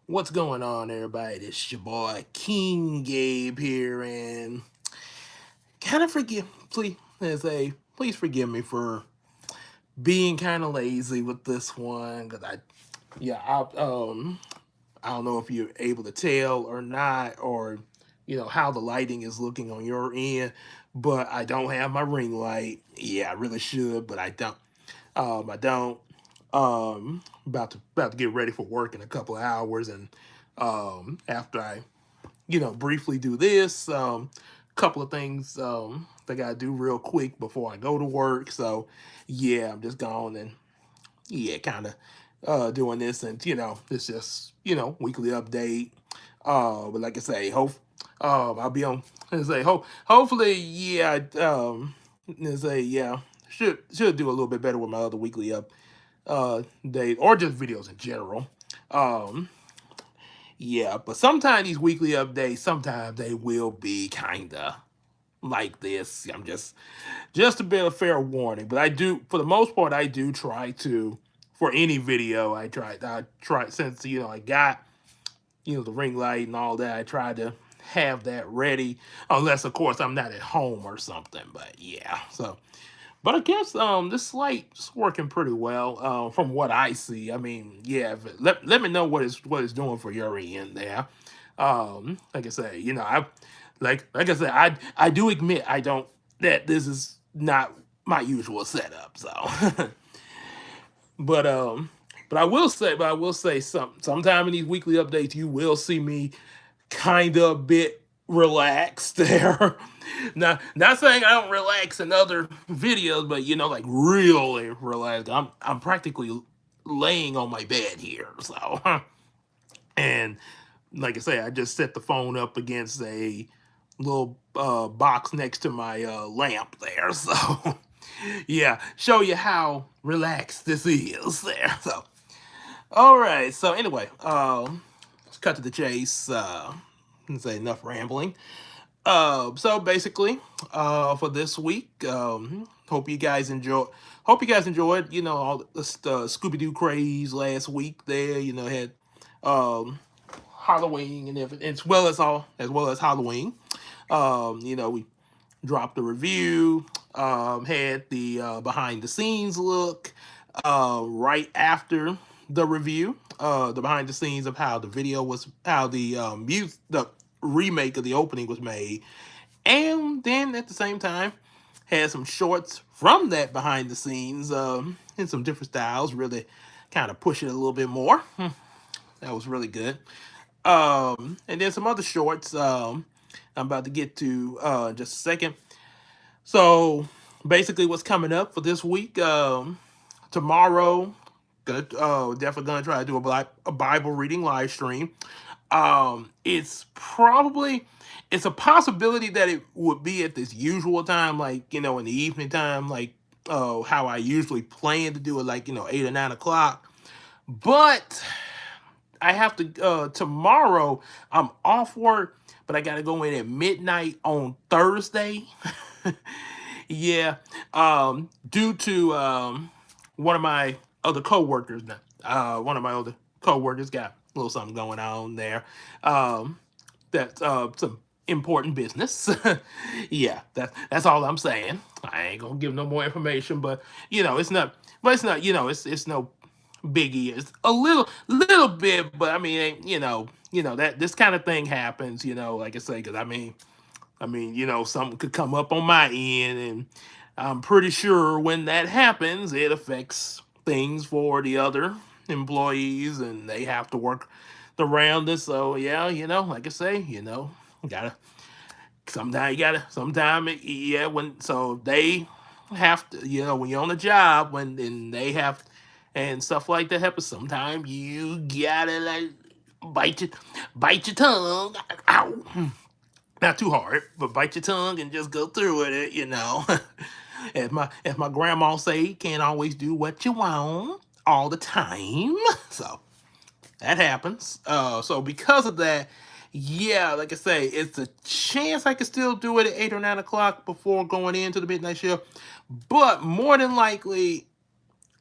What's going on, everybody? It's your boy King Gabe here, and kind of forgive, please forgive me for being kind of lazy with this one, cause I don't know if you're able to tell or not, or how the lighting is looking on your end, but I don't have my ring light. Yeah, I really should, but I don't. I don't. About to get ready for work in a couple of hours, and after I briefly do this. Couple of things I gotta do real quick before I go to work. So yeah, I'm just going and yeah, kind of doing this, and it's just weekly update. But like I say, I'll be on. I say hopefully yeah. I say yeah. Should do a little bit better with my other weekly day or just videos in general. Um, yeah, but sometimes these weekly updates, sometimes they will be kinda like this. I'm just a bit of fair warning. But I do, for the most part, I do try to, for any video, I try since I got the ring light and all that. I try to have that ready, unless of course I'm not at home or something. But yeah, so but I guess this light's working pretty well from what I see. I mean, yeah. Let me know what it's doing for your end there. Like I say, I like I said, I do admit I don't that this is not my usual setup. So, but um, but I will say sometime in these weekly updates you will see me kind of a bit relaxed there. Not saying I don't relax in other videos, but like really relaxed. I'm practically laying on my bed here. So and like I say, I just set the phone up against a little box next to my lamp there. So yeah, show you how relaxed this is there. So all right. So anyway, let's cut to the chase. Say enough rambling. So basically, for this week, hope you guys enjoy. Hope you guys enjoyed. All the Scooby Doo craze last week. There, had um, Halloween and everything, as well as Halloween. We dropped a review. Had the behind the scenes look. Right after the review, the behind the scenes of how the the remake of the opening was made, and then at the same time had some shorts from that behind the scenes in some different styles, really kind of push it a little bit more. That was really good. And then some other shorts I'm about to get to in just a second. So basically what's coming up for this week, tomorrow, definitely gonna try to do a Bible reading live stream. It's a possibility that it would be at this usual time, like in the evening time, like how I usually plan to do it, like 8 or 9 o'clock. But I have to tomorrow. I'm off work, but I got to go in at midnight on Thursday. Yeah, due to one of my other coworkers. One of my other coworkers got a little something going on there. That's some important business. Yeah, that's all I'm saying. I ain't gonna give no more information, but it's not. But it's not. It's no biggie. It's a little bit, but I mean, that this kind of thing happens. Like I say, because I mean, something could come up on my end, and I'm pretty sure when that happens, it affects things for the other employees, and they have to work around this. So yeah, like I say, gotta yeah, when so they have to, when you're on the job, when and they have and stuff like that happens. Sometimes you gotta like bite your bite your tongue. Ow. Not too hard, but bite your tongue and just go through with it. As my grandma say, can't always do what you want all the time. So that happens. So because of that, yeah, like I say, it's a chance I could still do it at 8 or 9 o'clock before going into the midnight shift. But more than likely,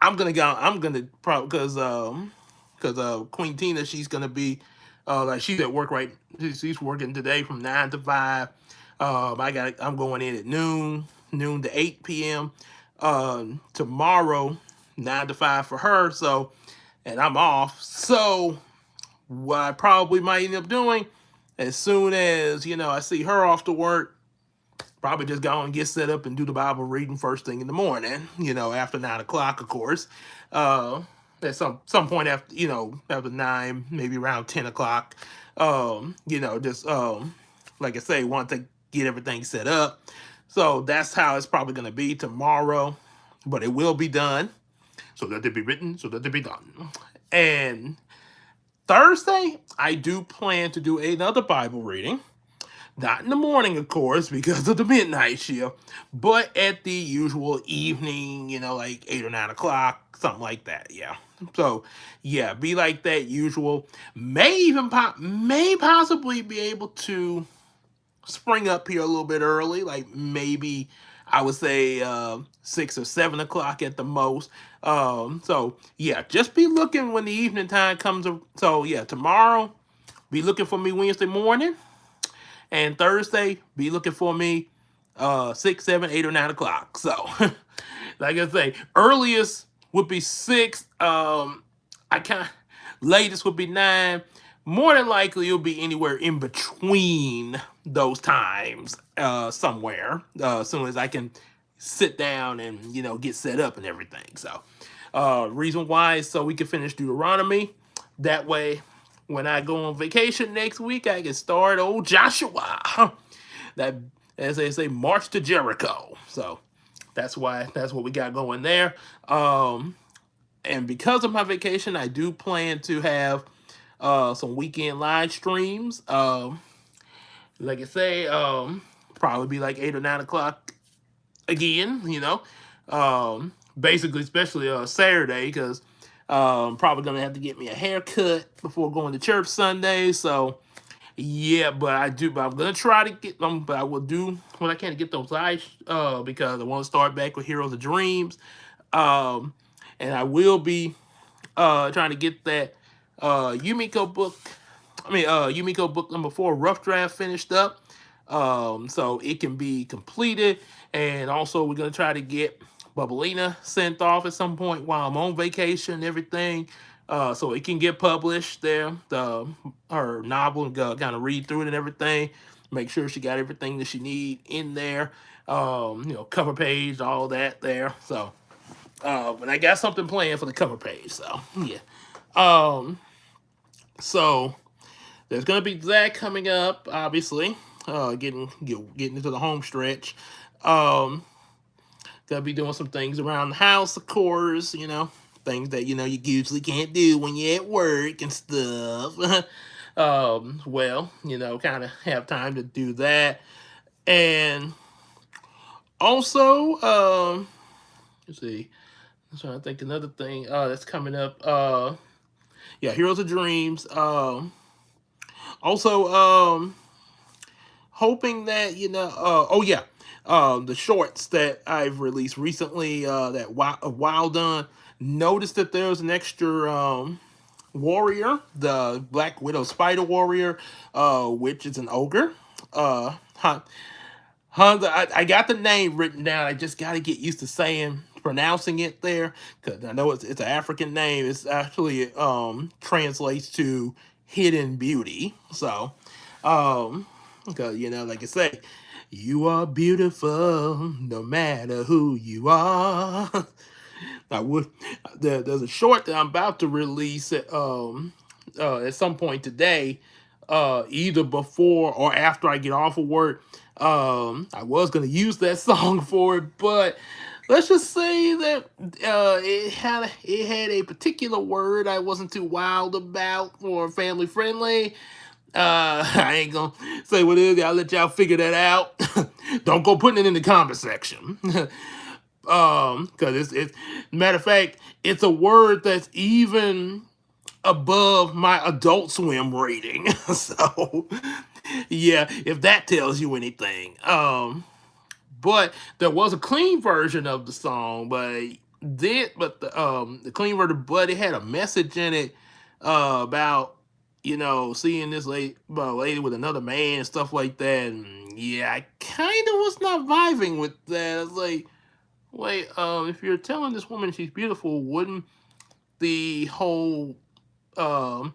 I'm gonna go. I'm gonna probably because Queen Tina, she's gonna be like she's at work right. She's working today from 9 to 5. I'm going in at noon to 8 p.m. Tomorrow, 9 to 5 for her. So, and I'm off. So, what I probably might end up doing, as soon as I see her off to work, probably just go and get set up and do the Bible reading first thing in the morning. After 9 o'clock, of course. At some point after after 9, maybe around 10 o'clock. Just like I say, want to get everything set up. So that's how it's probably going to be tomorrow, but it will be done. So that it be written, so that it be done. And Thursday, I do plan to do another Bible reading. Not in the morning, of course, because of the midnight shift, but at the usual evening, like 8 or 9 o'clock, something like that. Yeah. So, yeah, be like that usual. May possibly be able to spring up here a little bit early, like maybe I would say 6 or 7 o'clock at the most. So yeah, just be looking when the evening time comes. So yeah, tomorrow, be looking for me Wednesday morning. And Thursday, be looking for me 6, 7, 8, or 9 o'clock. So, like I say, earliest would be 6. Latest would be 9. More than likely, it'll be anywhere in between those times, somewhere. As soon as I can sit down and get set up and everything. So, reason why is so we can finish Deuteronomy. That way, when I go on vacation next week, I can start old Joshua. That, as they say, march to Jericho. So that's what we got going there. And because of my vacation, I do plan to have some weekend live streams. Like I say, probably be like 8 or 9 o'clock again. Basically, especially Saturday, because probably gonna have to get me a haircut before going to church Sunday. So yeah, but I'm gonna try to get them. But I will do when I can to get those live because I want to start back with Heroes of Dreams. And I will be trying to get that Yumiko book. Yumiko book number 4 rough draft finished up. So it can be completed, and also we're gonna try to get Bubblina sent off at some point while I'm on vacation and everything, so it can get published there. Her novel, and kind of read through it and everything. Make sure she got everything that she need in there. Cover page, all that there. So, but I got something planned for the cover page. So yeah. So there's gonna be that coming up, obviously. Getting into the home stretch. Gonna be doing some things around the house, of course. Things that you usually can't do when you're at work and stuff. Well, kind of have time to do that, and also, let's see. I'm trying to think another thing that's coming up. Yeah, Heroes of Dreams. Also, hoping that the shorts that I've released recently, that Wilddon, noticed that there's an extra warrior, the Black Widow Spider Warrior, which is an ogre. I got the name written down. I just got to get used to pronouncing it there, because I know it's an African name. It's actually translates to Hidden Beauty. So, because like I say, you are beautiful no matter who you are. There's a short that I'm about to release at some point today, either before or after I get off of work. I was gonna use that song for it, but let's just say that it had a particular word I wasn't too wild about or family friendly. I ain't gonna say what it is. I'll let y'all figure that out. Don't go putting it in the comment section. Because it's matter of fact, it's a word that's even above my Adult Swim rating. So yeah, if that tells you anything. But there was a clean version of the song, but the clean version, but it had a message in it about seeing this lady with another man and stuff like that. And yeah, I kind of was not vibing with that. I was like, wait, if you're telling this woman she's beautiful, wouldn't the whole um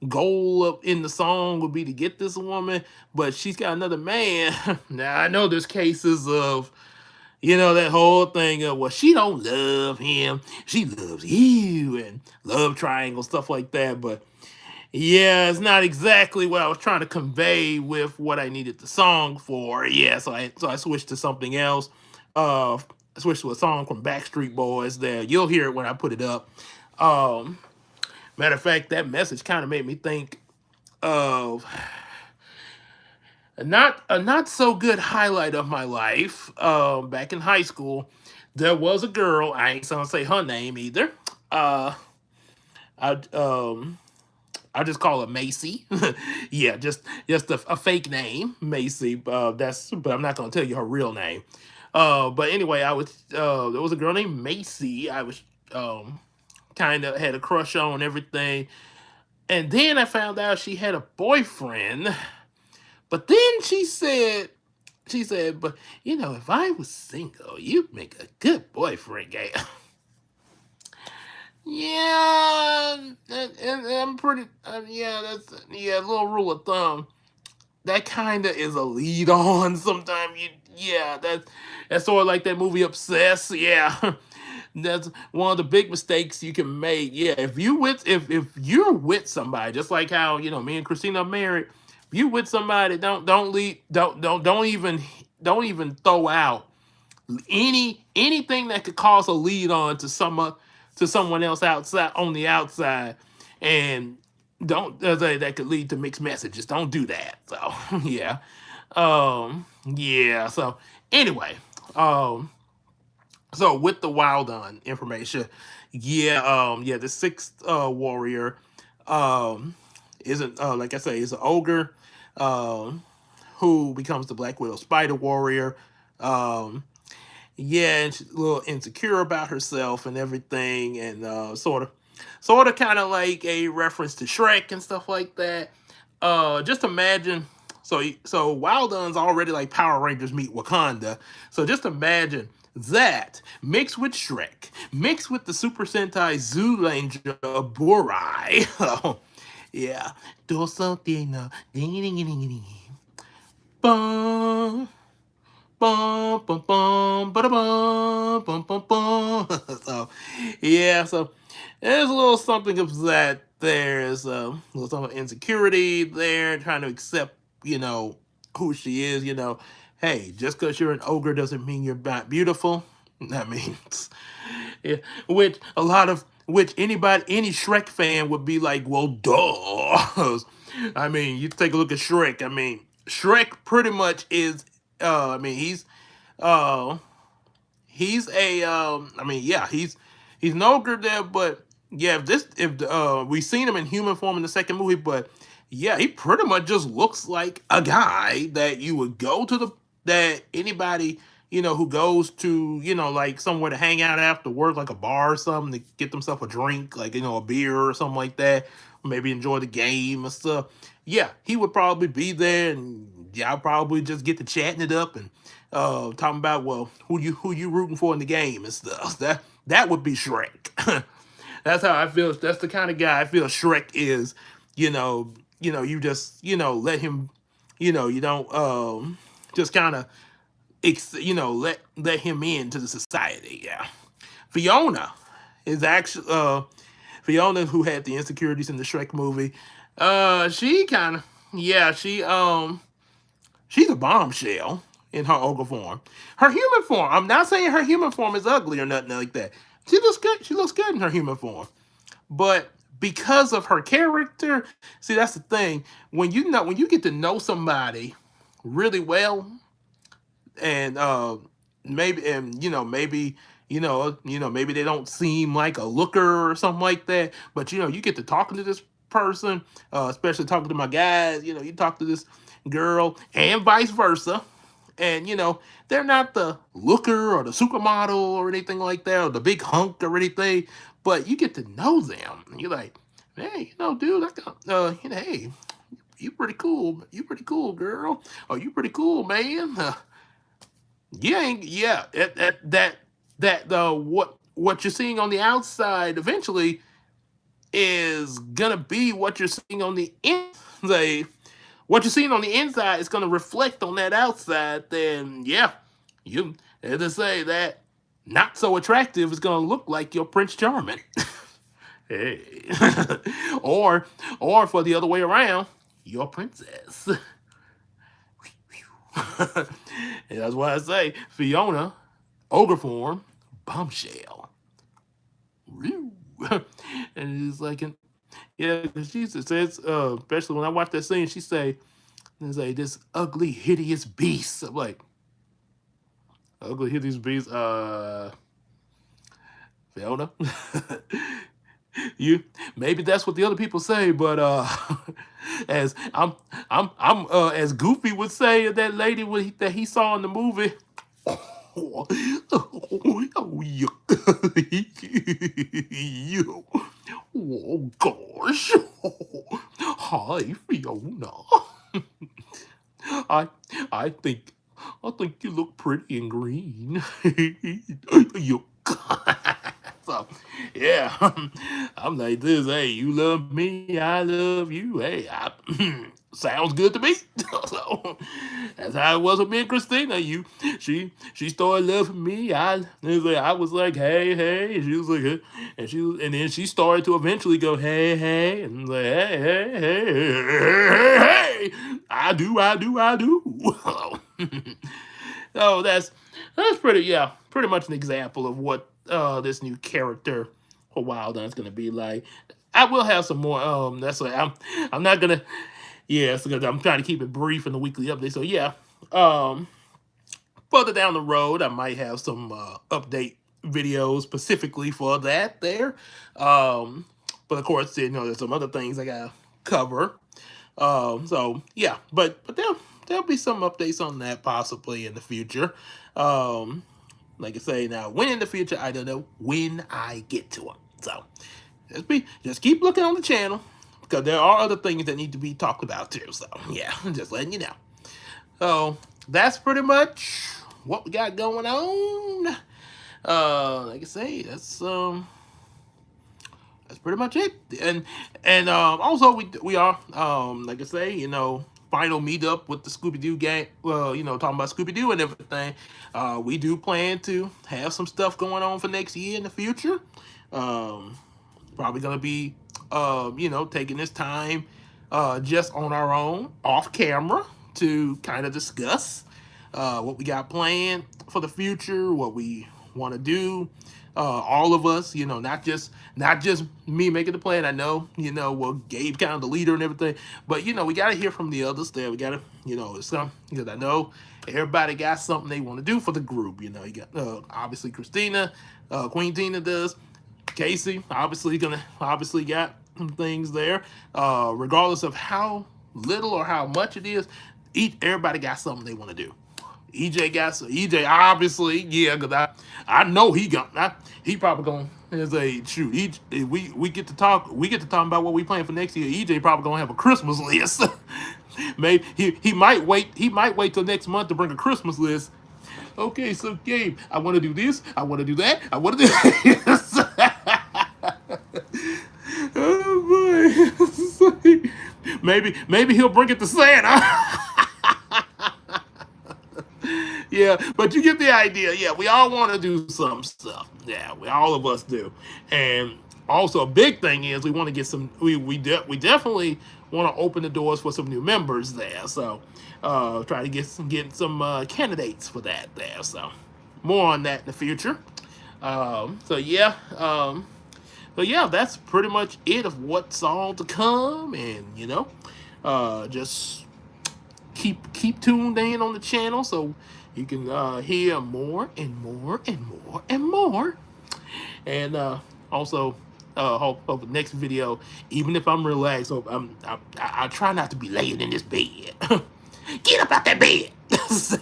goal in the song would be to get this woman? But she's got another man. Now I know there's cases of that whole thing of, well, she don't love him, she loves you, and love triangle stuff like that. But yeah, it's not exactly what I was trying to convey with what I needed the song for. Yeah, so I switched to something else. I switched to a song from Backstreet Boys. There, you'll hear it when I put it up. Um, Matter of fact, that message kind of made me think of a not so good highlight of my life. Back in high school, there was a girl. I ain't gonna say her name either. Uh, I I'll just call her Macy. Yeah, just a fake name, Macy. But I'm not gonna tell you her real name. But anyway, there was a girl named Macy. I was kind of had a crush on everything, and then I found out she had a boyfriend. But then she said, but if I was single, you'd make a good boyfriend, gay. Yeah, and I'm pretty. Yeah, a little rule of thumb. That kind of is a lead on. Sometimes yeah, that's sort of like that movie Obsessed. Yeah, that's one of the big mistakes you can make. Yeah, if you're with somebody, just like how me and Christina are married. If you with somebody, don't lead, don't even throw out anything that could cause a lead on to someone else outside on the outside, and don't that could lead to mixed messages. Don't do that. So yeah, yeah. So anyway, um, so with the Wilddon information, yeah, yeah, the sixth warrior, um, isn't like I say, is an ogre, um, who becomes the Black Widow Spider Warrior. Um, yeah, and she's a little insecure about herself and everything, and sort of kind of like a reference to Shrek and stuff like that. Just imagine, so Wildon's already like Power Rangers meet Wakanda. So just imagine that mixed with Shrek, mixed with the Super Sentai Zoolanger Burai. Oh, yeah, do something, ding ding ding ding ding. Bum, bum, bum, bum, ba bum, bum, bum, bum. So, yeah, so there's a little something of that. There's a little something of insecurity there, trying to accept, who she is. Hey, just because you're an ogre doesn't mean you're not beautiful. That means, yeah, which any Shrek fan would be like, well, duh. I mean, you take a look at Shrek. I mean, Shrek pretty much is. I mean, uh, he's a. I mean, yeah, he's an ogre there, but yeah, if we seen him in human form in the second movie, but yeah, he pretty much just looks like a guy that you would go to that anybody who goes to like somewhere to hang out after work, like a bar or something, to get themselves a drink, like a beer or something like that, maybe enjoy the game and stuff. Yeah, he would probably be there, and y'all probably just get to chatting it up and talking about, well, who you rooting for in the game and stuff. That would be Shrek. That's how I feel. That's the kind of guy I feel Shrek is. You just let him. You don't just kind of let him into the society. Yeah, Fiona is actually Fiona, who had the insecurities in the Shrek movie. She kind of, yeah, she's a bombshell in her ogre form. Her human form, I'm not saying her human form is ugly or nothing like that. She looks good. She looks good in her human form. But because of her character, see, that's the thing. When you get to know somebody really well, and maybe they don't seem like a looker or something like that, but you get to talking to this person, especially talking to my guys. You talk to this girl and vice versa, and they're not the looker or the supermodel or anything like that, or the big hunk or anything, but you get to know them, and you're like, hey, dude, I got, hey, you pretty cool. You pretty cool, girl. Oh, you pretty cool, man. Yeah, what you're seeing on the outside eventually is gonna be what you're seeing on the inside. What you're seeing on the inside is gonna reflect on that outside. Then yeah, you as they say that not so attractive is gonna look like your Prince Charming. Hey, or for the other way around, your princess. And that's why I say Fiona, ogre form, bombshell. And it's like, yeah, she says, especially when I watch that scene, she say, this ugly, hideous beast. I'm like, ugly, hideous beast, Fiona. You maybe that's what the other people say, but as I'm as Goofy would say, that lady that he saw in the movie. Oh, you, you, oh gosh, hi Fiona. I I think you look pretty in green. You. So, yeah, I'm like this. Hey, you love me, I love you. Hey, sounds good to me. So that's how it was with me and Christina. She started loving me. I was like, hey, hey. And she was like, hey. And then she started to eventually go, hey, hey, and like, hey, hey, hey, hey, hey, hey. I do. So that's pretty much an example of what this new character for Wilddon is gonna be like. I will have some more. That's why I'm not gonna. Yeah, so I'm trying to keep it brief in the weekly update. So yeah, um, further down the road, I might have some update videos specifically for that there. Um, but of course, there's some other things I gotta cover. So yeah, but there'll be some updates on that possibly in the future. Um, like I say now, when in the future, I don't know when I get to them. So just keep looking on the channel because there are other things that need to be talked about too. So yeah, just letting you know. So that's pretty much what we got going on. Like I say, that's pretty much it. And also we are like I say, final meetup with the Scooby Doo gang. Well, talking about Scooby Doo and everything. We do plan to have some stuff going on for next year in the future. Um, Probably gonna be taking this time just on our own, off camera, to kind of discuss what we got planned for the future, what we want to do. All of us, not just me making the plan. I know, well, Gabe kind of the leader and everything, but we got to hear from the others there. We got to, because I know everybody got something they want to do for the group. You got obviously Christina, Queen Tina does. Casey obviously got some things there. Regardless of how little or how much it is, everybody got something they want to do. EJ obviously, yeah, because I know he probably gonna say, shoot, we get to talk about what we plan for next year. EJ probably gonna have a Christmas list. Maybe he might wait till next month to bring a Christmas list. Okay, so Gabe, I want to do this, I want to do that, I want to do this. Oh boy. Maybe he'll bring it to Santa. Yeah, but you get the idea. Yeah, we all want to do some stuff. Yeah, all of us do. And also a big thing is we want to get some. We definitely want to open the doors for some new members there. So try to get some candidates for that there. So more on that in the future. So yeah. So yeah, that's pretty much it of what's all to come, and just keep tuned in on the channel so you can hear more and more and more and more. And also, hope the next video, even if I'm relaxed, I try not to be laying in this bed. Get up out that bed. So,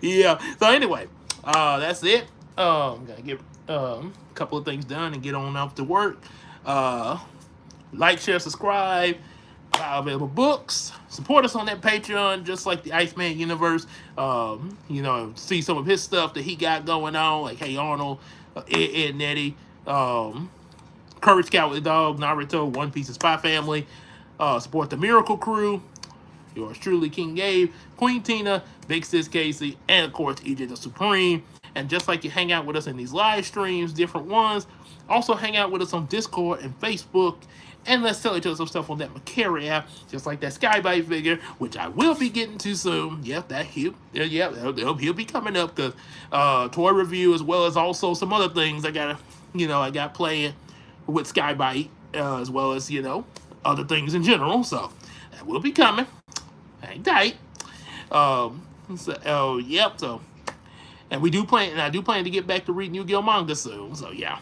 yeah. So anyway, that's it. I'm gonna get a couple of things done and get on off to work. Like, share, subscribe. Buy available books. Support us on that Patreon, just like the Iceman Universe. You know, see some of his stuff that he got going on, like Hey Arnold, Ed Nettie, Courage Cowardly Dog, Naruto, One Piece and Spy Family. Support the Miracle Crew. Yours truly, King Gabe, Queen Tina, Big Sis Casey, and of course, EJ the Supreme. And just like you hang out with us in these live streams, different ones, also hang out with us on Discord and Facebook. And let's tell each other some stuff on that Macari app, just like that Skybite figure, which I will be getting to soon. Yep, he'll be coming up, because toy review, as well as also some other things I got playing with Skybite, as well as other things in general. So that will be coming. Hang tight. Yep. So, and I do plan to get back to reading Yu-Gi-Oh manga soon. So yeah.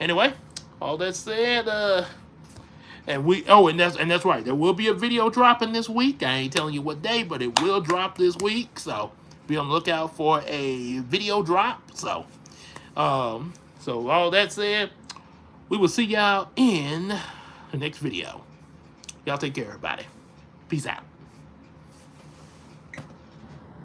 Anyway, all that said, and that's right. There will be a video dropping this week. I ain't telling you what day, but it will drop this week. So be on the lookout for a video drop. So all that said, we will see y'all in the next video. Y'all take care, everybody. Peace out.